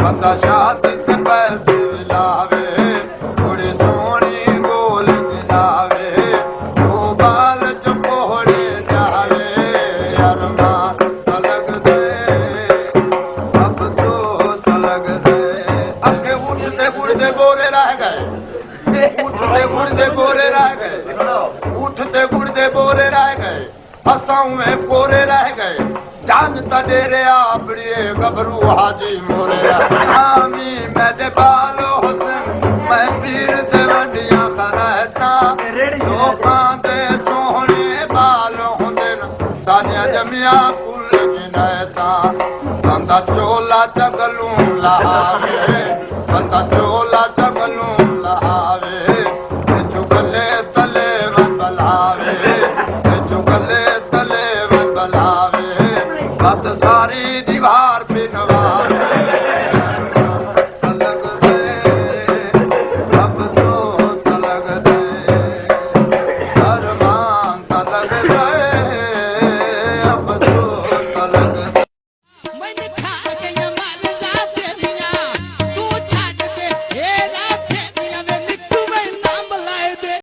ਬੰਦਾ ਸ਼ਾਦੀ ਤੇ ਪੈਸੇ ਲਾਵੇ ਕੁੜੀ ਸੋਹਣੀ ਗੋਲ ਲਾਵੇ ਉਹ ਬਾਲ ਚ ਪੋੜੇ ਜਾਵੇ ਅਰਮਾਨ ਲੱਗਦੇ ਅਫਸੋਸ ਲੱਗਦੇ ਅੱਗੇ ਉੱਠਦੇ ਗੁੜਦੇ ਬੋਰੇ ਰਹਿ ਗਏ ਉੱਠਦੇ ਗੁੜਦੇ ਬੋਰੇ ਰਹਿ ਗਏ ਉੱਠਦੇ ਗੁੜਦੇ ਬੋਰੇ ਰਹਿ ਗਏ ਅਸਾਂ में पोरे रह गए जान तेरे आपड़िए गबरू हाजी मोरिया आमी मेरे बालो हुसन मैं पीर से वड्डियां करता लोकां दे सोहणे बाल हुंदे सानिया जमिया कुल गिनता बंदा चोला चगलू लहावे बंदा चोला चगलू लहावे चुगले तले बलावे चुगले तले बलावे बत सारी दीवार